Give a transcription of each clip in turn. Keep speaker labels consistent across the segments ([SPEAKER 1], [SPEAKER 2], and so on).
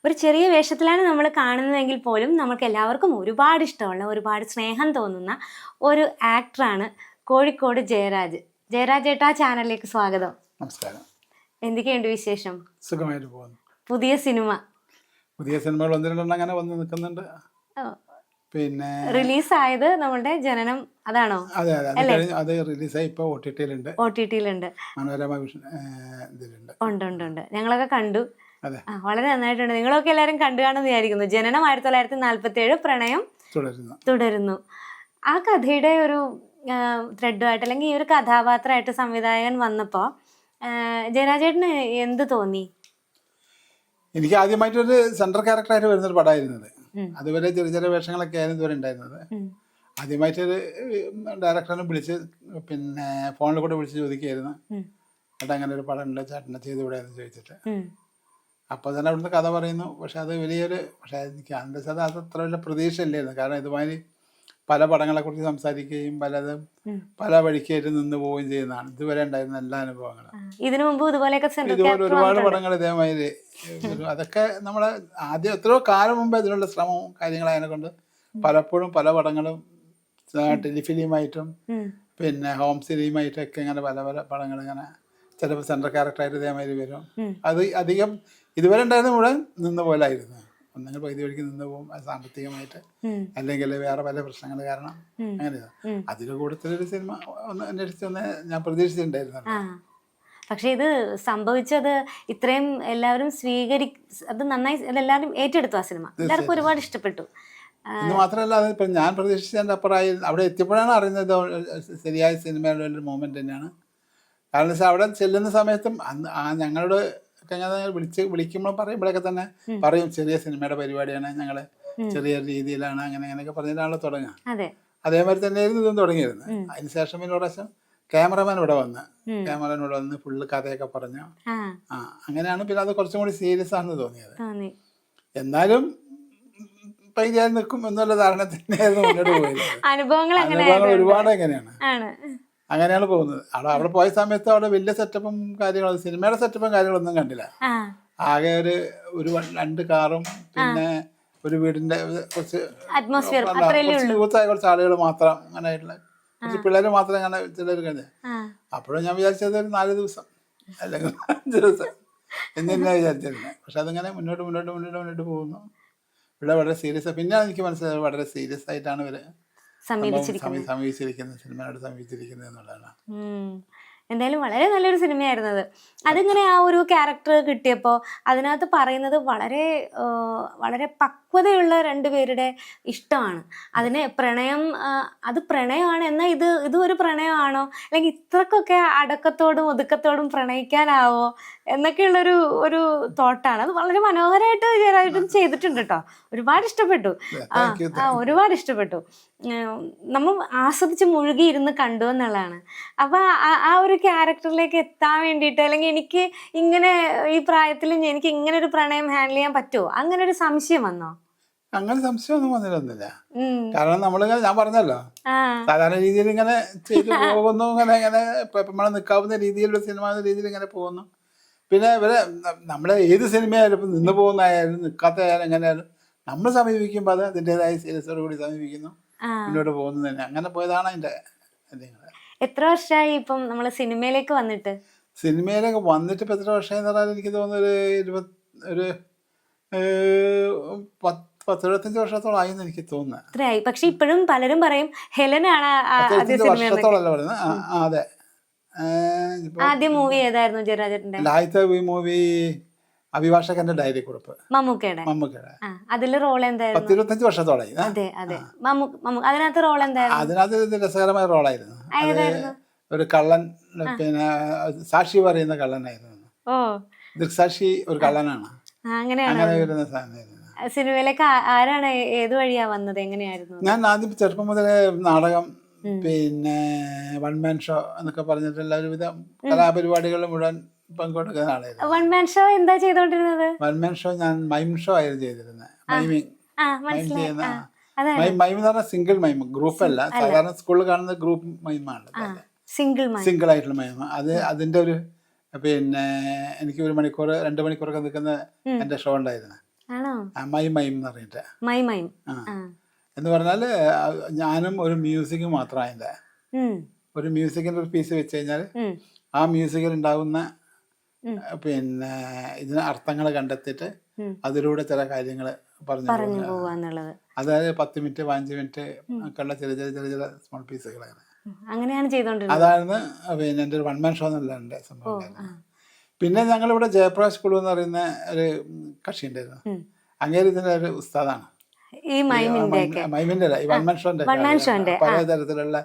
[SPEAKER 1] ഒരു ചെറിയ വേഷത്തിലാണ് നമ്മൾ കാണുന്നതെങ്കിൽ പോലും നമുക്ക് എല്ലാവർക്കും ഒരുപാട് ഇഷ്ടമുള്ള ഒരുപാട് സ്നേഹം തോന്നുന്ന ഒരു ആക്ടറാണ് കോഴിക്കോട് ജയരാജ്. ജയരാജ് ഏട്ടാ, ചാനലിലേക്ക് സ്വാഗതം.
[SPEAKER 2] നമസ്കാരം.
[SPEAKER 1] എന്തൊക്കെയുണ്ട് വിശേഷം?
[SPEAKER 2] സുഖമായിട്ട് പോകുന്നു.
[SPEAKER 1] പുതിയ
[SPEAKER 2] സിനിമകൾ ഒന്ന് രണ്ടെണ്ണം അങ്ങനെ വന്ന് നിൽക്കുന്നുണ്ട്. പിന്നെ
[SPEAKER 1] റിലീസായത് നമ്മുടെ ജനനം, അതാണോ?
[SPEAKER 2] അതെ അതെ, അത് റിലീസായി ഇപ്പോൾ ഒ ടി ടിയിലുണ്ട്. മനോരമ ഇതിലുണ്ട്.
[SPEAKER 1] ഉണ്ട്. ഞങ്ങളൊക്കെ കണ്ടു.
[SPEAKER 2] അതെ,
[SPEAKER 1] വളരെ നന്നായിട്ടുണ്ട്. നിങ്ങളൊക്കെ എല്ലാവരും കണ്ടു കാണുമെന്ന് വിചാരിക്കുന്നു. ജനനം 1947, പ്രണയം തുടരുന്നു. ആ കഥയുടെ ഒരു ത്രെഡുമായിട്ട് അല്ലെങ്കിൽ ഈ ഒരു കഥാപാത്രമായിട്ട് സംവിധായകൻ വന്നപ്പോൾ ജയരാജേട്ടന് എന്ത് തോന്നി?
[SPEAKER 2] എനിക്ക് ആദ്യമായിട്ടൊരു സെൻട്രൽ ക്യാരക്ടറായിട്ട് വരുന്നൊരു പടമായിരുന്നത്. അതുവരെ ചെറിയ ചെറിയ വേഷങ്ങളൊക്കെ ആയിരുന്നു ഇതുവരെ ഉണ്ടായിരുന്നത്. ആദ്യമായിട്ടൊരു ഡയറക്ടറിനെ വിളിച്ച് പിന്നെ ഫോണിൽ കൂടെ വിളിച്ച് ചോദിക്കുകയായിരുന്നു, ചേട്ടാ അങ്ങനെ ഒരു പടം ഉണ്ട്, ചേട്ടനെ ചെയ്തുകൂടെ എന്ന് ചോദിച്ചിട്ട്. അപ്പോൾ തന്നെ അവിടുന്ന് കഥ പറയുന്നു. പക്ഷെ അത് പക്ഷേ എനിക്ക് അതിൻ്റെ അത് അത്ര വലിയ പ്രതീക്ഷ ഇല്ലായിരുന്നു. കാരണം ഇതുമാതിരി പല പടങ്ങളെക്കുറിച്ച് സംസാരിക്കുകയും പലതും പല വഴിക്കായിട്ട് നിന്ന് പോവുകയും ചെയ്യുന്നതാണ് ഇതുവരെ ഉണ്ടായിരുന്ന എല്ലാ അനുഭവങ്ങളും. ഇതുപോലെ ഒരുപാട് പടങ്ങൾ ഇതേമാതിരി അതൊക്കെ നമ്മളെ ആദ്യം എത്രയോ കാലം മുമ്പ് ഇതിനുള്ള ശ്രമവും കാര്യങ്ങളതിനെ കൊണ്ട് പലപ്പോഴും പല പടങ്ങളും ടെലിഫിലിമായിട്ടും പിന്നെ ഹോം സിനിമയായിട്ടൊക്കെ ഇങ്ങനെ പല പല പടങ്ങൾ ഇങ്ങനെ ചിലപ്പോൾ സെൻട്രൽ ക്യാരക്ടറായിട്ട് ഇതേമാതിരി വരും. അത് അധികം ഇതുവരെ ഉണ്ടായിരുന്ന മുഴുവൻ നിന്ന പോലെ ആയിരുന്നു. ഒന്നെങ്കിൽ പകുതി വഴിക്ക് നിന്ന് പോകും, സാമ്പത്തികമായിട്ട്, അല്ലെങ്കിൽ വേറെ പല പ്രശ്നങ്ങൾ കാരണം അങ്ങനെയാണ്. അതിന് കൂടുതലൊരു സിനിമ ഒന്ന് അന്വേഷിച്ചൊന്ന് ഞാൻ പ്രതീക്ഷിച്ചിട്ടുണ്ടായിരുന്നു.
[SPEAKER 1] പക്ഷെ ഇത് സംഭവിച്ചത് ഇത്രയും എല്ലാവരും അത് നന്നായി എല്ലാവരും ഏറ്റെടുത്തു. ആ സിനിമ എല്ലാവർക്കും ഒരുപാട് ഇഷ്ടപ്പെട്ടു.
[SPEAKER 2] എന്ന് മാത്രമല്ല, അതിപ്പോൾ ഞാൻ പ്രതീക്ഷിച്ചതിൻ്റെ അപ്പുറമായി അവിടെ എത്തിയപ്പോഴാണ് അറിയുന്നത് ശരിയായ സിനിമയുടെ ഒരു മൂമെൻറ്റ് തന്നെയാണ്. കാരണം വെച്ചാൽ അവിടെ ചെല്ലുന്ന സമയത്തും ഞങ്ങളോട് ഒക്കെ ഞാൻ വിളിക്കുമ്പോൾ പറയുമ്പോഴൊക്കെ തന്നെ പറയും ചെറിയ സിനിമയുടെ പരിപാടിയാണ്, ഞങ്ങൾ ചെറിയ രീതിയിലാണ്, അങ്ങനെയൊക്കെ പറഞ്ഞിട്ടാണല്ലോ തുടങ്ങുക. അതേമാതിരി തന്നെയായിരുന്നു ഇതും തുടങ്ങിയിരുന്നത്. അതിനുശേഷം പിന്നെ പ്രാവശ്യം ക്യാമറമാൻ ഇവിടെ വന്ന് ഫുള്ള് കഥയൊക്കെ പറഞ്ഞു. അങ്ങനെയാണ് പിന്നെ അത് കുറച്ചും കൂടി സീരിയസ് ആണെന്ന് തോന്നിയത്. എന്നാലും പൈകാൻ നിൽക്കും എന്നുള്ള ധാരണ തന്നെയായിരുന്നു മുന്നോട്ട് പോയത്. അനുഭവങ്ങൾ ഒരുപാട് അങ്ങനെയാണ് പോകുന്നത്. അവിടെ പോയ സമയത്ത് അവിടെ വലിയ സെറ്റപ്പും കാര്യങ്ങളും സിനിമയുടെ സെറ്റപ്പും കാര്യങ്ങളൊന്നും കണ്ടില്ല. ആകെ ഒരു 2 കാറും പിന്നെ ഒരു വീടിന്റെ കുറച്ച് യൂത്തായ കുറച്ച് ആളുകൾ മാത്രം, അങ്ങനെയായിട്ടുള്ള കുറച്ച് പിള്ളേർ മാത്രം അങ്ങനെ ചിലർ കഴിഞ്ഞത്. അപ്പോഴും ഞാൻ വിചാരിച്ചത് ഒരു 4 ദിവസം അല്ലെങ്കിൽ 5 ദിവസം എന്ന് തന്നെയാണ് വിചാരിച്ചിരുന്നത്. പക്ഷെ അതിങ്ങനെ മുന്നോട്ട് പോകുന്നു. ഇവിടെ വളരെ സീരിയസ്, പിന്നെ എനിക്ക് മനസ്സിലായത് വളരെ സീരിയസ് ആയിട്ടാണ് ഇവര് സമീപിച്ചിരിക്കുന്നത്, സിനിമയോട് സമീപിച്ചിരിക്കുന്നത് എന്നുള്ളതാണ്.
[SPEAKER 1] എന്തായാലും വളരെ നല്ലൊരു സിനിമയായിരുന്നു അത്. അതിങ്ങനെ ആ ഒരു ക്യാരക്ടർ കിട്ടിയപ്പോൾ അതിനകത്ത് പറയുന്നത് വളരെ വളരെ പക്വതയുള്ള 2 പേരുടെ ഇഷ്ടമാണ്. അതിന് പ്രണയം, അത് പ്രണയമാണ് എന്നാൽ ഇതും ഒരു പ്രണയമാണോ, അല്ലെങ്കിൽ ഇത്രക്കൊക്കെ അടക്കത്തോടും ഒതുക്കത്തോടും പ്രണയിക്കാനാവോ എന്നൊക്കെയുള്ളൊരു തോട്ടാണ്. അത് വളരെ മനോഹരമായിട്ട് ജയരാജൻ ചെയ്തിട്ടുണ്ട് കേട്ടോ. ഒരുപാട് ഇഷ്ടപ്പെട്ടു. ഒരുപാട് ഇഷ്ടപ്പെട്ടു. നമ്മൾ ആസ്വദിച്ച് മുഴുകിയിരുന്ന് കണ്ടു എന്നുള്ളതാണ്. അപ്പൊ ആ ഒരു ക്യാരക്ടറിലേക്ക് എത്താൻ വേണ്ടിയിട്ട്, അല്ലെങ്കിൽ എനിക്ക് ഇങ്ങനെ ഈ പ്രായത്തിൽ എനിക്ക് ഇങ്ങനെ ഒരു പ്രണയം ഹാൻഡിൽ ചെയ്യാൻ പറ്റുമോ, അങ്ങനെ ഒരു സംശയം വന്നോ?
[SPEAKER 2] അങ്ങനെ സംശയമൊന്നും വന്നിട്ടൊന്നുമില്ല. കാരണം ഞാൻ പറഞ്ഞല്ലോ, സാധാരണ രീതിയിൽ ഇങ്ങനെ ചെയ്തു പോകുന്നു, ഇങ്ങനെ നമ്മളെ നിൽക്കാവുന്ന രീതിയിലുള്ള സിനിമ രീതിയിൽ ഇങ്ങനെ പോകുന്നു. പിന്നെ നമ്മളെ ഏത് സിനിമയായാലും ഇപ്പം നിന്ന് പോകുന്നതായാലും നിൽക്കാത്തതായാലും എങ്ങനെയായാലും നമ്മൾ സമീപിക്കുമ്പോൾ അത് അതിൻ്റെതായ സീരിയസോട് കൂടി സമീപിക്കുന്നു, മുന്നോട്ട് പോകുന്നു തന്നെ. അങ്ങനെ പോയതാണ് അതിൻ്റെ കാര്യങ്ങൾ.
[SPEAKER 1] എത്ര വർഷമായി ഇപ്പം നമ്മൾ സിനിമയിലേക്ക് വന്നിട്ട്?
[SPEAKER 2] സിനിമയിലേക്ക് വന്നിട്ട് ഇപ്പം എത്ര വർഷമായി എന്ന് പറഞ്ഞാൽ എനിക്ക് തോന്നുന്നു ഒരു 10-25 വർഷത്തോളം ആയി എന്ന് എനിക്ക് തോന്നുന്നത്.
[SPEAKER 1] അത്രയായി. പക്ഷെ ഇപ്പോഴും പലരും പറയും ഹെലനാണ്
[SPEAKER 2] വർഷത്തോളല്ല പറയുന്നത്. അതെ.
[SPEAKER 1] ആദ്യ മൂവി ഏതായിരുന്നു ജയരാജന്റെ?
[SPEAKER 2] ആദ്യത്തെ മൂവി അഭിഭാഷകന്റെ ഡയറി കുറിപ്പ്, മമ്മൂക്കയുടെ.
[SPEAKER 1] അതില് റോൾ എന്തായിരുന്നു?
[SPEAKER 2] 10-25 വർഷത്തോളായി.
[SPEAKER 1] അതിനകത്ത് റോൾ എന്തായിരുന്നു?
[SPEAKER 2] അതിനകത്ത് രസകരമായ റോളായിരുന്നു. ഒരു കള്ളൻ, പിന്നെ സാക്ഷി പറയുന്ന കള്ളനായിരുന്നു. ദൃക്സാക്ഷി ഒരു കള്ളനാണ്. അങ്ങനെ വരുന്ന സാധനമായിരുന്നു.
[SPEAKER 1] സിനിമയിലേക്ക് ആരാണ്, ഏത് വഴിയാ വന്നത്, എങ്ങനെയായിരുന്നു?
[SPEAKER 2] ഞാൻ ആദ്യം ചെറുപ്പം മുതലേ നാടകം, പിന്നെ 1 മാൻ ഷോ എന്നൊക്കെ പറഞ്ഞിട്ട് എല്ലാവിധ കലാപരിപാടികളിലും മുഴുവൻ പങ്കെടുക്കുന്ന ആളായിരുന്നു.
[SPEAKER 1] 1 മാൻ ഷോ എന്താ ചെയ്തോണ്ടിരുന്നത്?
[SPEAKER 2] 1 മാൻ ഷോ ഞാൻ മൈം ഷോ ആയിരുന്നു ചെയ്തിരുന്നത്. മൈം എന്ന് പറഞ്ഞാൽ സിംഗിൾ മൈം, ഗ്രൂപ്പ് അല്ല. സാധാരണ സ്കൂളിൽ കാണുന്ന ഗ്രൂപ്പ് മൈമാണ്, സിംഗിൾ ആയിട്ടുള്ള മൈം. അതിന്റെ ഒരു പിന്നെ എനിക്ക് 1 മണിക്കൂർ 2 മണിക്കൂറൊക്കെ നിൽക്കുന്ന എന്റെ ഷോ ഉണ്ടായിരുന്നു.
[SPEAKER 1] ആണോ?
[SPEAKER 2] മൈം മൈം എന്ന് പറഞ്ഞിട്ട്.
[SPEAKER 1] മൈം മൈം.
[SPEAKER 2] ആ എന്ന് പറഞ്ഞാൽ ഞാനും ഒരു മ്യൂസിക്കും മാത്രമായില്ല. ഒരു മ്യൂസിക്കിൻ്റെ ഒരു പീസ് വെച്ച് കഴിഞ്ഞാൽ ആ മ്യൂസിക്കിൽ ഉണ്ടാകുന്ന പിന്നെ ഇതിന് അർത്ഥങ്ങൾ കണ്ടെത്തിയിട്ട് അതിലൂടെ ചില കാര്യങ്ങൾ പറഞ്ഞു
[SPEAKER 1] പോവാന്നുള്ളത്.
[SPEAKER 2] അതായത് 10 മിനിറ്റ് 15 മിനിറ്റ് ഒക്കെ ഉള്ള ചെറിയ ചെറിയ ചെറിയ ചെറിയ സ്മോൾ പീസുകളാണ്.
[SPEAKER 1] അങ്ങനെയാണ് ചെയ്തോണ്ടിരുന്നത്.
[SPEAKER 2] അതായിരുന്നു പിന്നെ എൻ്റെ ഒരു 1 മാൻ ഷോ എന്നുള്ള എൻ്റെ സംഭവം. പിന്നെ ഞങ്ങളിവിടെ ജയപ്രകാശ് കുളു എന്ന് പറയുന്ന ഒരു കക്ഷി ഉണ്ടായിരുന്നു. അങ്ങേര് ഇതിൻ്റെ ഒരു ഉസ്താദാണ്.
[SPEAKER 1] ഈ
[SPEAKER 2] മൈമിന്റെ അല്ല, ഈ 1 മാൻ ഷോന്റെ പല തരത്തിലുള്ള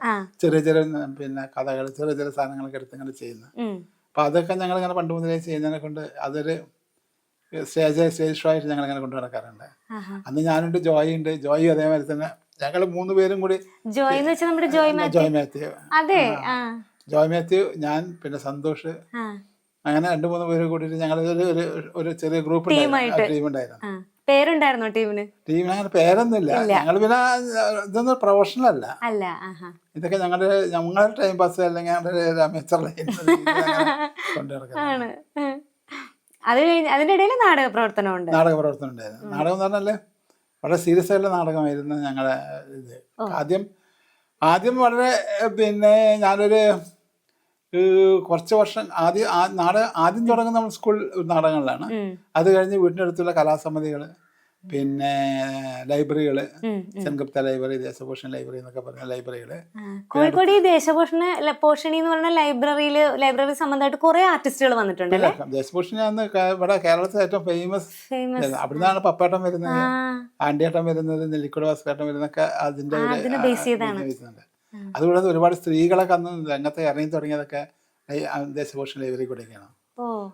[SPEAKER 2] ചെറിയ ചെറിയ പിന്നെ കഥകൾ, ചെറിയ ചെറിയ സാധനങ്ങളൊക്കെ എടുത്ത് ഇങ്ങനെ ചെയ്യുന്നത്. അപ്പൊ അതൊക്കെ ഞങ്ങൾ ഇങ്ങനെ പണ്ട് മുതലേ ചെയ്യുന്നതിനെ കൊണ്ട് അതൊരു സ്റ്റേജ് ഷോ ആയിട്ട് ഞങ്ങൾ ഇങ്ങനെ കൊണ്ടു നടക്കാറുണ്ട്. അന്ന് ഞാനുണ്ട്, ജോയി ഉണ്ട്. ജോയി അതേമാതിരി തന്നെ ഞങ്ങൾ 3 പേരും കൂടി. ജോയ് മാത്യു, ജോയ് മാത്യു, ഞാൻ, പിന്നെ സന്തോഷ്, അങ്ങനെ 2-3 പേര് കൂടിയിട്ട് ഞങ്ങൾ ഒരു ചെറിയ ഗ്രൂപ്പ് ടീമുണ്ടായിരുന്നു.
[SPEAKER 1] പേരുണ്ടായിരുന്നോ ടീമിന്?
[SPEAKER 2] ടീമിന് അങ്ങനെ പേരൊന്നുമില്ല. ഞങ്ങൾ പിന്നെ ഇതൊന്നും പ്രൊഫഷണൽ അല്ല. ഇതൊക്കെ ഞങ്ങളുടെ ടൈം പാസ് അല്ലെങ്കിൽ ഞങ്ങളുടെ അമേച്ചർ കൊണ്ടു നടക്കുന്നത്.
[SPEAKER 1] അത് കഴിഞ്ഞ് അതിന്റെ ഇടയിൽ നാടക പ്രവർത്തനം
[SPEAKER 2] ഉണ്ടായിരുന്നു. നാടകം എന്ന് പറഞ്ഞാല് വളരെ സീരിയസ് ആയിട്ടുള്ള നാടകമായിരുന്നു ഞങ്ങളുടെ ഇത്. ആദ്യം വളരെ പിന്നെ ഞാനൊരു കുറച്ച് വർഷം ആദ്യം തുടങ്ങുന്ന നമ്മൾ സ്കൂൾ നാടകങ്ങളിലാണ്. അത് കഴിഞ്ഞ് വീട്ടിനടുത്തുള്ള കലാസമിതികൾ, പിന്നെ ലൈബ്രറികള്, സെൻഗുപ്ത ലൈബ്രറി, ദേശഭൂഷൺ ലൈബ്രറി എന്നൊക്കെ പറഞ്ഞ ലൈബ്രറികള്.
[SPEAKER 1] കോഴിക്കോട് ഈ ദേശഭൂഷണി എന്ന് പറഞ്ഞ ലൈബ്രറി സംബന്ധമായിട്ട് കുറെ ആർട്ടിസ്റ്റുകൾ വന്നിട്ടുണ്ട്.
[SPEAKER 2] ദേശഭൂഷണി അന്ന് ഇവിടെ കേരളത്തിൽ ഏറ്റവും ഫേമസ്. അവിടുന്നാണ് പപ്പേട്ടൻ വരുന്നത്, ആണ്ടിയേട്ടൻ വരുന്നത്, നെല്ലിക്കുട ഭാസ്കരേട്ടൻ വരുന്നൊക്കെ അതിന്റെ
[SPEAKER 1] ബേസ് ചെയ്താണ്.
[SPEAKER 2] അതുകൂടാതെ ഒരുപാട് സ്ത്രീകളൊക്കെ അന്ന് രംഗത്ത് ഇറങ്ങി തുടങ്ങിയതൊക്കെ ദേശഭൂഷൺ ലൈബ്രറി കൂടെയൊക്കെയാണ്.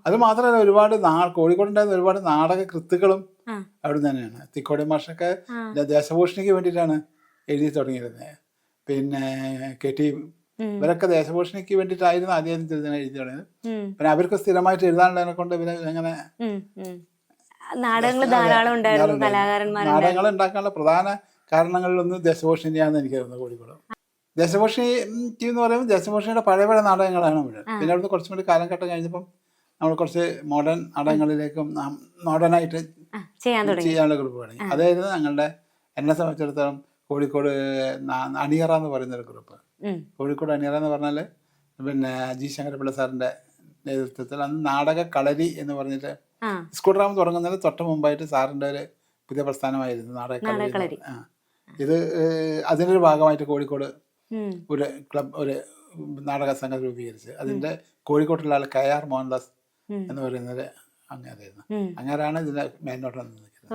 [SPEAKER 2] അത് മാത്രമല്ല, ഒരുപാട് കോഴിക്കോടുണ്ടായിരുന്ന ഒരുപാട് നാടക കൃത്തുക്കളും അവിടെ തന്നെയാണ്. തിക്കോടി മാഷൊക്കെ ദേശഭൂഷണിക്ക് വേണ്ടിയിട്ടാണ് എഴുതി തുടങ്ങിയിരുന്നത്. പിന്നെ കെട്ടി ഇവരൊക്കെ ദേശഭൂഷണിക്ക് വേണ്ടിയിട്ടായിരുന്നു ആദ്യം എഴുതി തുടങ്ങിയത്. പിന്നെ അവർക്ക് സ്ഥിരമായിട്ട് എഴുതാനുള്ളതിനെ കൊണ്ട് ഇവര് അങ്ങനെ നാടകങ്ങൾ ഉണ്ടാക്കാനുള്ള പ്രധാന കാരണങ്ങളിലൊന്നും ദേശഭൂഷണിയാണെന്ന് എനിക്ക് തോന്നുന്നത്. കോഴിക്കോട് ദേശഭൂഷണി എന്ന് പറയുമ്പോൾ ദേശഭൂഷണിയുടെ പഴയ നാടകങ്ങളാണ് ഇവിടെ. പിന്നെ അവിടുന്ന് കുറച്ചും കൂടി കാലഘട്ടം കഴിഞ്ഞപ്പം നമ്മൾ കുറച്ച് മോഡേൺ നാടകങ്ങളിലേക്കും മോഡേണായിട്ട് ചെയ്യാനുള്ള ഗ്രൂപ്പ് തുടങ്ങി. അതായിരുന്നു എന്നെ സംബന്ധിച്ചിടത്തോളം കോഴിക്കോട് അണിയറ എന്ന് പറയുന്നൊരു ഗ്രൂപ്പ്. കോഴിക്കോട് അണിയറ എന്ന് പറഞ്ഞാൽ പിന്നെ ജി ശങ്കരപിള്ള സാറിൻ്റെ നേതൃത്വത്തിൽ അന്ന് നാടക കളരി എന്ന് പറഞ്ഞിട്ട് സ്കൂൾ ഡ്രാമ തുടങ്ങുന്നതിന് തൊട്ട് മുമ്പായിട്ട് സാറിൻ്റെ ഒരു പുതിയ പ്രസ്ഥാനമായിരുന്നു നാടക കളരി. ഇത് അതിൻ്റെ ഒരു ഭാഗമായിട്ട് കോഴിക്കോട് ഒരു നാടക സംഘം രൂപീകരിച്ച് അതിൻ്റെ കോഴിക്കോട്ടുള്ള ആൾ KR മോഹൻദാസ് എന്ന് പറയുന്നത് അങ്ങാരായിരുന്നു. അങ്ങാരാണ് ഇതിൻ്റെ മേൽനോട്ടം നിൽക്കുന്നത്.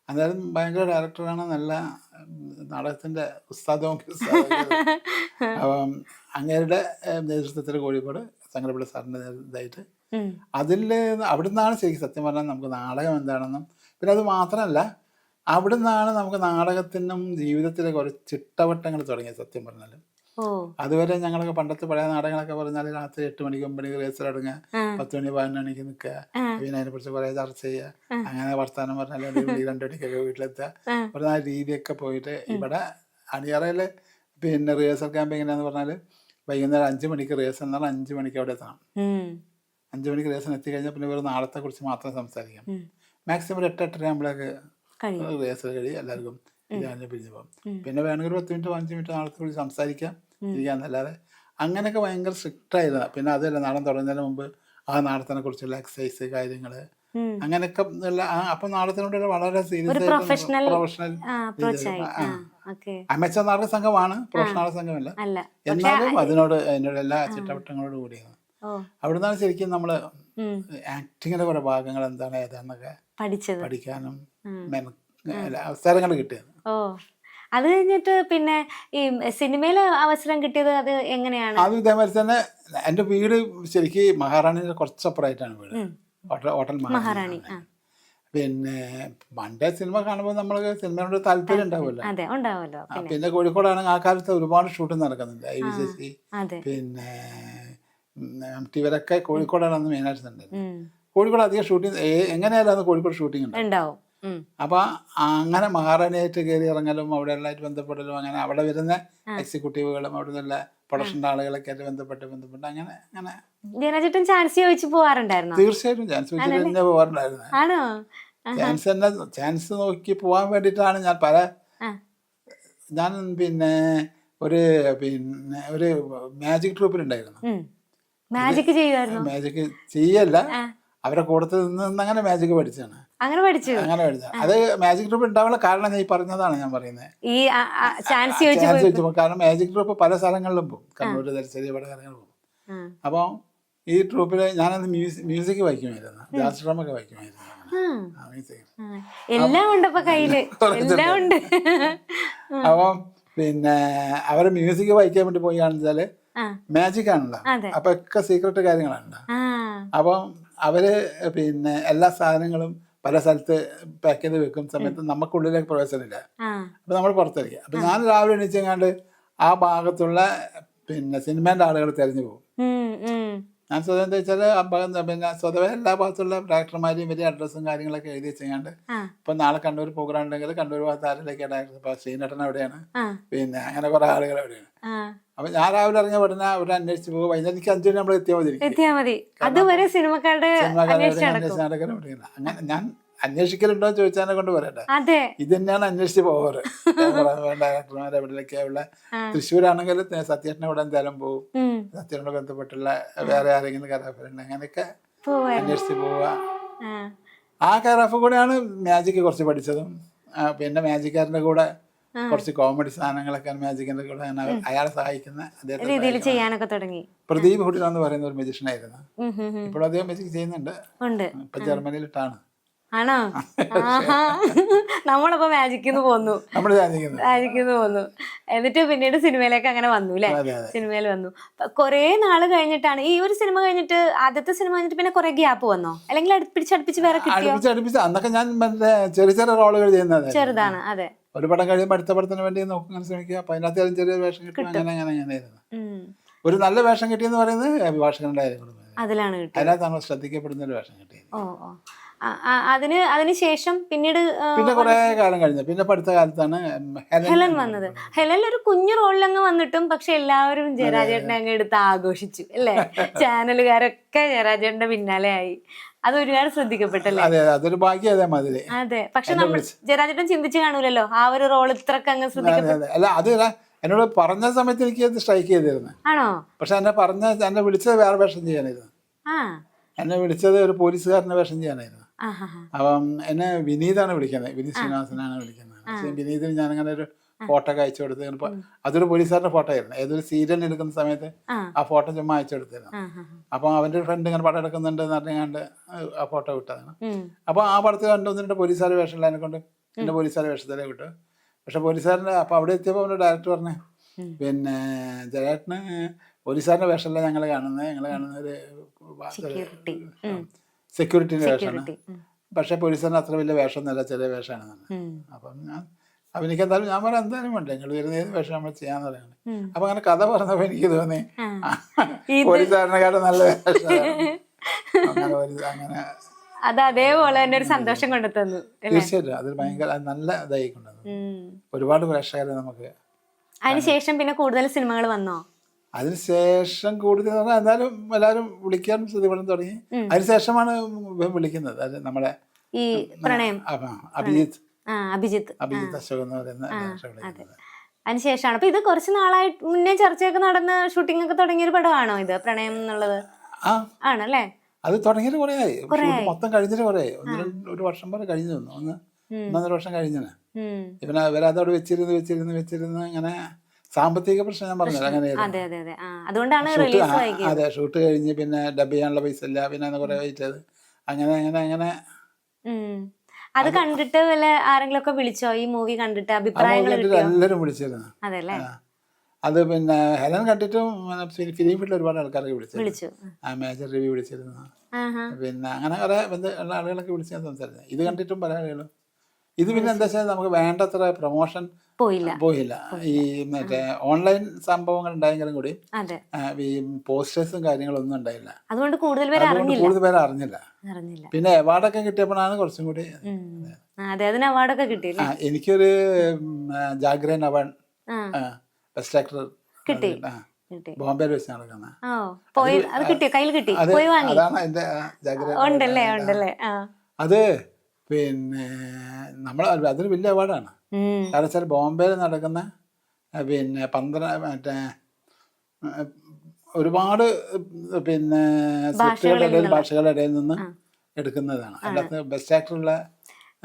[SPEAKER 2] അന്നേരം ഭയങ്കര ഡയറക്ടറാണ്, നല്ല നാടകത്തിൻ്റെ ഉസ്താദവും. അപ്പം അങ്ങേരുടെ നേതൃത്വത്തിൽ കോഴിക്കോട് ശങ്കരപിള്ള സാറിൻ്റെ ഇതായിട്ട് അവിടുന്നാണ് ശരിക്കും സത്യം പറഞ്ഞാൽ നമുക്ക് നാടകം എന്താണെന്നും, പിന്നെ അത് മാത്രമല്ല അവിടുന്നാണ് നമുക്ക് നാടകത്തിനും ജീവിതത്തിലെ കുറേ ചിട്ടവട്ടങ്ങൾ തുടങ്ങിയത്. സത്യം പറഞ്ഞാൽ അതുവരെ ഞങ്ങളൊക്കെ പണ്ടത്തെ പഴയ നാടകങ്ങളൊക്കെ പറഞ്ഞാൽ രാത്രി 8 മണിക്ക് 9 മണിക്ക് റിഹേഴ്സൽ തുടങ്ങുക, 10 മണി 11 മണിക്ക് നിൽക്കുക, പിന്നെ അതിനെക്കുറിച്ച് കുറേ ചർച്ച ചെയ്യുക, അങ്ങനെ വർത്തമാനം പറഞ്ഞാൽ 1 മണി 2 മണിക്കൊക്കെ വീട്ടിലെത്തുക, ഒരു രീതിയൊക്കെ പോയിട്ട്. ഇവിടെ അണിയറയിൽ പിന്നെ റിഹേഴ്സൽ ക്യാമ്പ് എങ്ങനെയാന്ന് പറഞ്ഞാൽ വൈകുന്നേരം 5 മണിക്ക് റിഹേഴ്സൽ എന്നാൽ 5 മണിക്ക് അവിടെ എത്തണം. 5 മണിക്ക് റിഹേഴ്സൽ എത്തിക്കഴിഞ്ഞാൽ പിന്നെ ഒരു നാളത്തെ കുറിച്ച് മാത്രം സംസാരിക്കാം. മാക്സിമം ഒരു 8-8:30 ആകുമ്പോഴേക്ക് റിഹേഴ്സൽ കഴിയും, എല്ലാവർക്കും ഇതാണ് പിരിഞ്ഞു പോകും. പിന്നെ വേണമെങ്കിൽ 10 മിനിറ്റ് 5 മിനിറ്റ് നാളത്തെ കുറിച്ച് സംസാരിക്കാം, ഇരിക്കാന്നല്ലാതെ അങ്ങനെയൊക്കെ ഭയങ്കര സ്ട്രിക്റ്റ് ആയിരുന്നു. പിന്നെ അതല്ല, നാടകം തുടങ്ങുന്നതിന് മുമ്പ് ആ നാടകത്തിനെ കുറിച്ചുള്ള എക്സസൈസ് കാര്യങ്ങള് അങ്ങനെയൊക്കെ അപ്പൊ നാടകത്തിനോട് വളരെ സീരിയസ് പ്രൊഫഷണൽ അമേച്ചർ നാടക സംഘമാണ്, പ്രൊഫഷണൽ സംഘമല്ല. എന്നാലും അതിനോട് എല്ലാ ചിട്ടവട്ടങ്ങളോട് കൂടിയാണ്. അവിടുന്നാണ് ശരിക്കും നമ്മള് ആക്ടിങ്ങിന്റെ കുറെ ഭാഗങ്ങൾ എന്താണ് ഏതാന്നൊക്കെ പഠിക്കാനും അവസരങ്ങൾ കിട്ടിയത്.
[SPEAKER 1] അത് കഴിഞ്ഞിട്ട് പിന്നെ ഈ സിനിമയില് അവസരം കിട്ടിയത് അത് എങ്ങനെയാണ്?
[SPEAKER 2] അത് ഇതേമാതിരി തന്നെ. എന്റെ വീട് ശരിക്കും മഹാറാണിയുടെ കുറച്ചപ്പുറമായിട്ടാണ് വീട്, ഹോട്ടൽ മഹാറാണി. പിന്നെ പണ്ടേ സിനിമ കാണുമ്പോൾ നമ്മൾക്ക് സിനിമയോട് താല്പര്യം ഉണ്ടാവുമല്ലോ. പിന്നെ കോഴിക്കോടാണെങ്കിൽ ആ കാലത്ത് ഒരുപാട് ഷൂട്ടിംഗ് നടക്കുന്നുണ്ട്. IVCC പിന്നെ ഇവരൊക്കെ കോഴിക്കോടാണ് അന്ന് മെയിനായിട്ട് ഉണ്ടായിരുന്നത്. കോഴിക്കോട് അധികം ഷൂട്ടിംഗ് എങ്ങനെയാലും അന്ന് കോഴിക്കോട് ഷൂട്ടിംഗ് ഉണ്ടാവും. അപ്പൊ അങ്ങനെ മഹാറാണിയായിട്ട് കയറി ഇറങ്ങലും അവിടെ എല്ലായിട്ട് ബന്ധപ്പെടലും, അങ്ങനെ അവിടെ വരുന്ന എക്സിക്യൂട്ടീവുകളും അവിടെ നിന്നുള്ള പ്രൊഡക്ഷൻ്റെ ആളുകളൊക്കെ ആയിട്ട് ബന്ധപ്പെട്ട് അങ്ങനെ
[SPEAKER 1] ചാൻസ് ചോദിച്ചു പോവാറുണ്ടായിരുന്നു.
[SPEAKER 2] തീർച്ചയായിട്ടും ചാൻസ് ചോദിച്ചു പോവാറുണ്ടായിരുന്നു. ചാൻസ് നോക്കി പോകാൻ വേണ്ടിയിട്ടാണ് ഞാൻ ഒരു മാജിക് ട്രൂപ്പിലുണ്ടായിരുന്നു.
[SPEAKER 1] മാജിക് ചെയ്യുമായിരുന്നു?
[SPEAKER 2] മാജിക് ചെയ്യല്ല, അവരെ കൂടത്തിൽ നിന്ന് അങ്ങനെ മാജിക് പഠിച്ചാണ്.
[SPEAKER 1] അങ്ങനെ പഠിച്ചു.
[SPEAKER 2] അത് മാജിക് ട്രൂപ്പ് ഉണ്ടാവാനുള്ള കാരണം ഞാൻ ഈ പറഞ്ഞതാണ് ഞാൻ പറയുന്നത്.
[SPEAKER 1] ഈ ചാൻസ്
[SPEAKER 2] ചോദിച്ചപ്പോൾ കാരണം മാജിക് ട്രൂപ്പ് പല സ്ഥലങ്ങളിലും പോകും, കണ്ണൂർ തലശ്ശേരി പല സ്ഥലങ്ങളിലും പോകും. അപ്പോൾ ഈ ട്രൂപ്പിൽ ഞാനന്ന് മ്യൂസിക് വായിക്കുമായിരുന്നു, ജാസ് ഡ്രമൊക്കെ വായിക്കുമായിരുന്നു.
[SPEAKER 1] എല്ലാം ഉണ്ട് അപ്പൊ കയ്യില്, എല്ലാം ഉണ്ട്.
[SPEAKER 2] അപ്പം അവരെ മ്യൂസിക് വായിക്കാൻ വേണ്ടി പോയി കാണിച്ചാല് മാജിക് ആണല്ലോ, അപ്പൊ ഒക്കെ സീക്രട്ട് കാര്യങ്ങളാണല്ലോ. അപ്പം അവര് എല്ലാ സാധനങ്ങളും പല സ്ഥലത്ത് പാക്ക് ചെയ്ത് വെക്കും സമയത്ത് നമുക്കുള്ളിലേക്ക് പ്രവേശനമില്ല. അപ്പൊ നമ്മൾ പുറത്തിരിക്കുക. അപ്പൊ ഞാൻ രാവിലെ എണീച്ചെങ്ങാണ്ട് ആ ഭാഗത്തുള്ള സിനിമേന്റെ ആളുകൾ തെരഞ്ഞു പോകും. ഞാൻ സ്വതവേ എന്താ വെച്ചാൽ സ്വതവേ എല്ലാ ഭാഗത്തുള്ള ഡയറക്ടർമാരെയും വലിയ അഡ്രസ്സും കാര്യങ്ങളൊക്കെ എഴുതി വെച്ചെങ്ങാണ്ട് ഇപ്പൊ നാളെ കണ്ണൂർ പ്രോഗ്രാം ഉണ്ടെങ്കിൽ കണ്ണൂർ ഭാഗത്ത് ആരിലേക്ക് ഡയറക്ടർ, ഇപ്പൊ ശ്രീനട്ടൻ എവിടെയാണ്, അങ്ങനെ കുറെ ആളുകൾ എവിടെയാണ്. അപ്പൊ ഞാൻ രാവിലെ ഇറങ്ങിയ ഉടനെ അവരെ അന്വേഷിച്ച് പോകും. വൈകുന്നേരം എനിക്ക് 5 മണി നമ്മൾ എത്തിയാൽ മതി.
[SPEAKER 1] അതുവരെ സിനിമക്കാരുടെ
[SPEAKER 2] അങ്ങനെ ഞാൻ അന്വേഷിക്കലുണ്ടോ എന്ന് ചോദിച്ചാൽ കൊണ്ട് പറയട്ടെ, ഇത് തന്നെയാണ് അന്വേഷിച്ച് പോവാറ്. ഡയറക്ടർമാരെ എവിടെയൊക്കെയുള്ള തൃശ്ശൂരാണെങ്കിൽ സത്യേട്ടനെ ഇവിടെ എന്തായാലും പോകും, സത്യേട്ടനോട് ബന്ധപ്പെട്ടുള്ള വേറെ ആരെങ്കിലും കലാകാരുണ്ട്, അങ്ങനെയൊക്കെ അന്വേഷിച്ച് പോവുക. ആ കലാഫ് കൂടെയാണ് മാജിക് കുറച്ച് പഠിച്ചതും. പിന്നെ മാജിക്കാരൻ്റെ കൂടെ കുറച്ച് കോമഡി സാധനങ്ങളൊക്കെ മാജിക്കിന്റെ കൂടെ അയാളെ സഹായിക്കുന്ന
[SPEAKER 1] രീതിയിൽ ചെയ്യാനൊക്കെ തുടങ്ങി.
[SPEAKER 2] പ്രദീപ് ഹുഡിൻ എന്ന് പറയുന്ന ഒരു മ്യൂസിഷ്യനായിരുന്നു. ഇപ്പോഴും അദ്ദേഹം മ്യൂസിക് ചെയ്യുന്നുണ്ട്, ഇപ്പൊ ജർമ്മനിയിലിട്ടാണ്.
[SPEAKER 1] ആണോ? നമ്മളപ്പോ മാജിക്കിന്ന് പോന്നു. എന്നിട്ട് പിന്നീട് സിനിമയിലേക്ക് അങ്ങനെ വന്നു അല്ലെ? സിനിമയിൽ വന്നു. കൊറേ നാള് കഴിഞ്ഞിട്ടാണ് ഈ ഒരു സിനിമ കഴിഞ്ഞിട്ട്, ആദ്യത്തെ സിനിമ കഴിഞ്ഞിട്ട് പിന്നെ കൊറേ ഗ്യാപ്പ് വന്നോ, അല്ലെങ്കിൽ അടുപ്പിച്ചടുപ്പിച്ച് വേറെ കിട്ടിയോ?
[SPEAKER 2] അന്നൊക്കെ ഞാൻ ചെറിയ ചെറിയ റോളുകൾ ചെയ്യുന്നത്
[SPEAKER 1] ചെറുതാണ്. അതെ,
[SPEAKER 2] ഒരു പടം കഴിയുമ്പോൾ അടുത്ത പടത്തിന് വേണ്ടി നോക്കാൻ ശ്രമിക്കുക. അപ്പൊ അതിനകത്ത് ചെറിയ വേഷം കിട്ടും. അങ്ങനെയായിരുന്നു. ഒരു നല്ല വേഷം കിട്ടിയെന്ന് പറയുന്നത് അഭിഭാഷകന്റെ
[SPEAKER 1] അതിലാണ് കിട്ടിയത്.
[SPEAKER 2] അതിനകത്താണ് ശ്രദ്ധിക്കപ്പെടുന്ന ഒരു വേഷം കിട്ടിയത്.
[SPEAKER 1] അതിനുശേഷം പിന്നെ
[SPEAKER 2] കുറെ കാലം കഴിഞ്ഞു. പിന്നെ അടുത്ത കാലത്താണ്
[SPEAKER 1] ഹെലൻ വന്നത്. ഹെലൻ ഒരു കുഞ്ഞു റോളിലങ്ങ് വന്നിട്ടും പക്ഷെ എല്ലാവരും ജയരാജേട്ടനെ അങ്ങ് എടുത്ത് ആഘോഷിച്ചു അല്ലേ? ചാനലുകാരൊക്കെ ജയരാജേട്ടന്റെ പിന്നാലെ ആയി. അത് ഒരുപാട് ശ്രദ്ധിക്കപ്പെട്ടല്ലേ?
[SPEAKER 2] അതൊരു ഭാഗ്യം. അതേമാതിരി
[SPEAKER 1] അതെ. പക്ഷെ നമ്മൾ ജയരാജേട്ടൻ ചിന്തിച്ചു കാണൂലല്ലോ ആ ഒരു റോൾ ഇത്രക്ക് അങ്ങ് ശ്രദ്ധിക്കപ്പെട്ടു.
[SPEAKER 2] അല്ല, അത് എന്നോട് പറഞ്ഞ സമയത്ത് എനിക്ക് അത് സ്ട്രൈക്ക് ചെയ്തിരുന്നു.
[SPEAKER 1] ആണോ?
[SPEAKER 2] പക്ഷെ എന്നെ വിളിച്ചത് വേറെ വേഷം ചെയ്യാനായിരുന്നു. എന്നെ വിളിച്ചത് ഒരു പോലീസുകാരനെ വേഷം ചെയ്യാനായിരുന്നു. അപ്പം എന്നെ വിനീതാണ് വിളിക്കുന്നത്, വിനീത് ശ്രീനിവാസനാണ് വിളിക്കുന്നത്. പക്ഷേ വിനീതിന് ഞാനങ്ങനെ ഒരു ഫോട്ടോ ഒക്കെ അയച്ചു കൊടുത്ത്, അതൊരു പോലീസുകാരുടെ ഫോട്ടോ ആയിരുന്നു. ഏതൊരു സീരിയൽ എടുക്കുന്ന സമയത്ത് ആ ഫോട്ടോ ചുമ്മാ അയച്ചു കൊടുത്തിരുന്നു. അപ്പൊ അവന്റെ ഒരു ഫ്രണ്ട് ഇങ്ങനെ പടം എടുക്കുന്നുണ്ട് എന്ന് പറഞ്ഞാണ്ട് ആ ഫോട്ടോ വിട്ടതാണ്. അപ്പൊ ആ പടത്തിൽ കണ്ടൊന്നിട്ട് പോലീസുകാരുടെ വേഷമുള്ള എന്നെ കൊണ്ട് എന്റെ പോലീസുകാരുടെ വേഷത്തിലേ വിട്ടു. പക്ഷെ പോലീസുകാരൻ്റെ അപ്പൊ അവിടെ എത്തിയപ്പോൾ അവന്റെ ഡയറക്ടർ പറഞ്ഞു, ജയേട്ടന് പോലീസുകാരന്റെ വേഷമല്ല ഞങ്ങൾ കാണുന്നത് ഒരു സെക്യൂരിറ്റിന്റെ വേഷമാണ്. പക്ഷെ പോലീസുകാരന് അത്ര വലിയ വേഷമൊന്നുമല്ല, ചെറിയ വേഷമാണെന്നാണ്. അപ്പം എനിക്ക് എന്തായാലും ഞാൻ പറയാം എന്തായാലും വേണ്ട, ഞങ്ങൾ വരുന്ന ഏത് വേഷം നമ്മൾ ചെയ്യാന്ന് പറയുന്നത്. അപ്പൊ അങ്ങനെ കഥ പറഞ്ഞപ്പോ എനിക്ക് തോന്നി പോലീസുകാരനെക്കാട്ടും നല്ല വേഷം. അങ്ങനെ
[SPEAKER 1] അത് അതേപോലെ തന്നെ ഒരു സന്തോഷം കൊണ്ടുതന്നു.
[SPEAKER 2] തീർച്ചയായിട്ടും അത് ഭയങ്കര നല്ല ഇതായി കൊണ്ടുവന്നു. ഒരുപാട് പ്രേക്ഷകരെ നമുക്ക്.
[SPEAKER 1] അതിനുശേഷം പിന്നെ കൂടുതൽ സിനിമകൾ വന്നോ?
[SPEAKER 2] അതിനുശേഷം കൂടുതൽ എന്നാലും എല്ലാവരും വിളിക്കാൻ ശ്രദ്ധിപ്പെടാൻ തുടങ്ങി. അതിനുശേഷമാണ് വിളിക്കുന്നത്. അത് നമ്മുടെ
[SPEAKER 1] ഈ പ്രണയം
[SPEAKER 2] അഭിജിത്ത് അശോക് എന്ന് പറയുന്ന.
[SPEAKER 1] അതിനുശേഷമാണ്. അപ്പൊ ഇത് കുറച്ച് നാളായിട്ട് മുന്നേ ചർച്ചയൊക്കെ നടന്ന് ഷൂട്ടിംഗ് ഒക്കെ തുടങ്ങിയൊരു പടമാണോ ഇത് പ്രണയം എന്നുള്ളത്? ആണല്ലേ?
[SPEAKER 2] അത് തുടങ്ങിയിട്ട് കുറേ ആയി, മൊത്തം കഴിഞ്ഞിട്ട് കുറേ ആയി. ഒരു വർഷം പോലെ കഴിഞ്ഞു തന്നു, 1.5 വർഷം കഴിഞ്ഞാണ്. ഇവനെ ഇവരതോടെ വെച്ചിരുന്ന് ഇങ്ങനെ സാമ്പത്തിക പ്രശ്നം ഞാൻ പറഞ്ഞത് അങ്ങനെയായിരുന്നു. അതെ, ഷൂട്ട് കഴിഞ്ഞ് പിന്നെ ഡബ് ചെയ്യാനുള്ള പൈസ ഇല്ല, പിന്നെ കുറെ വെയിറ്റത് അങ്ങനെ.
[SPEAKER 1] അത് കണ്ടിട്ട് വല്ല ആരെങ്കിലും ഒക്കെ വിളിച്ചോ ഈ മൂവി കണ്ടിട്ട്? അഭിപ്രായങ്ങൾ
[SPEAKER 2] എല്ലാവരും വിളിച്ചിരുന്നു. അത് പിന്നെ ഹെലൻ കണ്ടിട്ടും ഫിലിം ഫീൽഡിൽ ഒരുപാട് ആൾക്കാരൊക്കെ വിളിച്ചു. മേജർ രവി വിളിച്ചിരുന്നു. പിന്നെ അങ്ങനെ കുറെ ഉള്ള ആളുകളൊക്കെ വിളിച്ച് ഞാൻ സംസാരിച്ചു. ഇത് കണ്ടിട്ടും പല ആളുകളും. ഇത് പിന്നെ എന്താ വെച്ചാൽ നമുക്ക് വേണ്ടത്ര പ്രൊമോഷൻ പോയില്ല. ഈ മറ്റേ ഓൺലൈൻ സംഭവങ്ങൾ ഉണ്ടായെങ്കിലും കൂടി ഈ പോസ്റ്റേഴ്സും കാര്യങ്ങളൊന്നും ഉണ്ടായില്ല. അതുകൊണ്ട് കൂടുതൽ പേര് അറിഞ്ഞില്ല. പിന്നെ അവാർഡൊക്കെ കിട്ടിയപ്പോഴാണ് കുറച്ചും കൂടി. എനിക്കൊരു ജാഗ്രൻ അവാർഡ് ബെസ്റ്റ് ആക്ടർ ബോംബെയിൽ വെച്ച് നടക്കുന്ന. അതാണ് എന്റെ ജാഗ്രൻ. അത് പിന്നെ നമ്മൾ അതൊരു വലിയ അവാർഡാണ്.
[SPEAKER 1] ഉം.
[SPEAKER 2] കാരണം വെച്ചാൽ ബോംബെയിൽ നടക്കുന്ന പിന്നെ മറ്റേ ഒരുപാട് പിന്നെ ഭാഷകളുടെ ഇടയിൽ നിന്ന് എടുക്കുന്നതാണ്. അതിനകത്ത് ബെസ്റ്റ് ആക്ടറുള്ള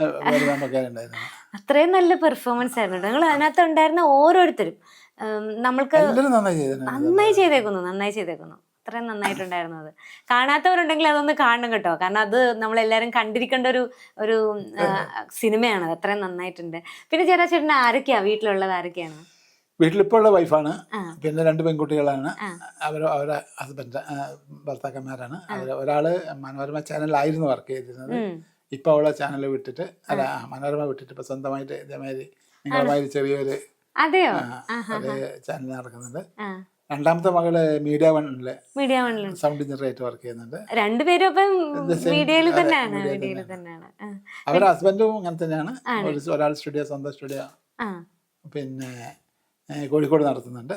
[SPEAKER 2] അവാർഡ് നമുക്ക് ഉണ്ടായിരുന്നു.
[SPEAKER 1] അത്രയും നല്ല പെർഫോമൻസ് ആയിരുന്നു നിങ്ങൾ അതിനകത്ത് ഉണ്ടായിരുന്ന ഓരോരുത്തരും. നമ്മൾക്ക്
[SPEAKER 2] എല്ലാവരും നന്നായി ചെയ്തിട്ടുണ്ട്.
[SPEAKER 1] നന്നായി ചെയ്തേക്കുന്നു അത്രയും നന്നായിട്ടുണ്ടായിരുന്നു. അത് കാണാത്തവരുണ്ടെങ്കിൽ അതൊന്ന് കാണണം കേട്ടോ, കാരണം അത് നമ്മളെല്ലാരും കണ്ടിരിക്കേണ്ട ഒരു സിനിമയാണ്. അത്രയും നന്നായിട്ടുണ്ട്. പിന്നെ ചേട്ടൻ ആരൊക്കെയാ വീട്ടിലുള്ളത്? ആരൊക്കെയാണ്?
[SPEAKER 2] വീട്ടിലിപ്പോൾ ഉള്ള വൈഫാണ്, പിന്നെ 2 പെൺകുട്ടികളാണ്. അവരെ ഹസ്ബൻഡ് ഭർത്താക്കന്മാരാണ്. ഒരാള് മനോരമ ചാനലിലായിരുന്നു വർക്ക് ചെയ്തിരുന്നത്. ഇപ്പൊ അവളെ ചാനൽ വിട്ടിട്ട് മനോരമ വിട്ടിട്ട് ഇപ്പൊ സ്വന്തമായിട്ട് ഇതേമാതിരി നിങ്ങളുമാതിരി ചെറിയൊരു ചാനൽ നടക്കുന്നുണ്ട്. രണ്ടാമത്തെ മകള് മീഡിയ വണ്ണില് സൗണ്ട് എഞ്ചിനീയറായിട്ട് വർക്ക് ചെയ്യുന്നുണ്ട്.
[SPEAKER 1] രണ്ടുപേരും
[SPEAKER 2] അവരുടെ ഹസ്ബൻഡും അങ്ങനെ തന്നെയാണ്. ഒരാൾ സ്വന്തം സ്റ്റുഡിയോ പിന്നെ കോഴിക്കോട് നടത്തുന്നുണ്ട്.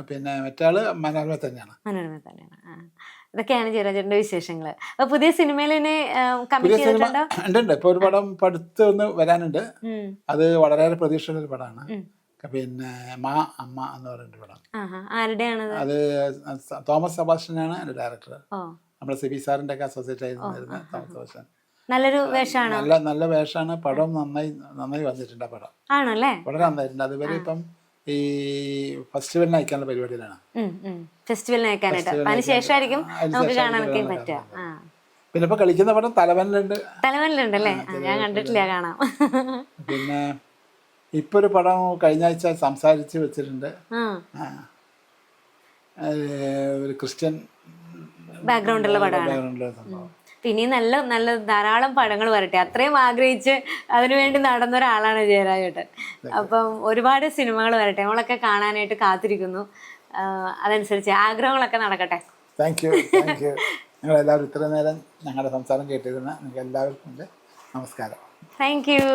[SPEAKER 2] പിന്നെ മറ്റാള് മനോരമ തന്നെയാണ്.
[SPEAKER 1] ഇതൊക്കെയാണ് ജയരാജന്റെ വിശേഷങ്ങള്. അപ്പൊ പുതിയ സിനിമയിൽ
[SPEAKER 2] ഉണ്ട്. ഇപ്പൊ ഒരു പടം അടുത്ത് ഒന്ന് വരാനുണ്ട്. അത് വളരെയേറെ പ്രതീക്ഷയുള്ള ഒരു പടമാണ്. പിന്നെ അമ്മ എന്ന് പറയുന്ന പടം. അത് തോമസ് സെബാസ്റ്റ്യനാണ് അതിന്റെ ഡയറക്ടർ. നമ്മുടെ സിബി സാറിന്റെ ഒക്കെ അസോസിയേറ്റ് ആയിരുന്നു തോമസ് സെബാസ്റ്റ്യൻ.
[SPEAKER 1] നല്ലൊരു വേഷമാണ്.
[SPEAKER 2] നല്ല വേഷമാണ്. പടം നന്നായി വന്നിട്ടുണ്ട്. ആ പടം വളരെ നന്നായിട്ടുണ്ട്. അതുവരെ ഇപ്പം ഈ ഫെസ്റ്റിവലിന് അയക്കാനുള്ള പരിപാടിയിലാണ്. പിന്നെ ഇപ്പൊ കളിക്കുന്ന പടം തലവനിലുണ്ട്.
[SPEAKER 1] ഞാൻ കണ്ടിട്ടില്ല, കാണാം.
[SPEAKER 2] പിന്നെ ഇപ്പൊ ഒരു പടം കഴിഞ്ഞ ആഴ്ച സംസാരിച്ച് വെച്ചിട്ടുണ്ട്. ഒരു ക്രിസ്ത്യൻ
[SPEAKER 1] ബാക്ക്ഗ്രൗണ്ടുള്ള പടമാണ്. പിന്നെ നല്ല ധാരാളം പടങ്ങൾ വരട്ടെ, അത്രയും ആഗ്രഹിച്ച് അതിനുവേണ്ടി നടന്ന ഒരാളാണ് ജയരാജേട്ടൻ. അപ്പം ഒരുപാട് സിനിമകൾ വരട്ടെ, നമ്മളൊക്കെ കാണാനായിട്ട് കാത്തിരിക്കുന്നു. അതനുസരിച്ച് ആഗ്രഹങ്ങളൊക്കെ നടക്കട്ടെ.
[SPEAKER 2] Thank you. നിങ്ങളെല്ലാവരും ഇത്ര നേരം ഞങ്ങളുടെ സംസാരം കേട്ടിരുന്ന നിങ്ങൾക്ക് എല്ലാവർക്കും നമസ്കാരം.
[SPEAKER 1] Thank you.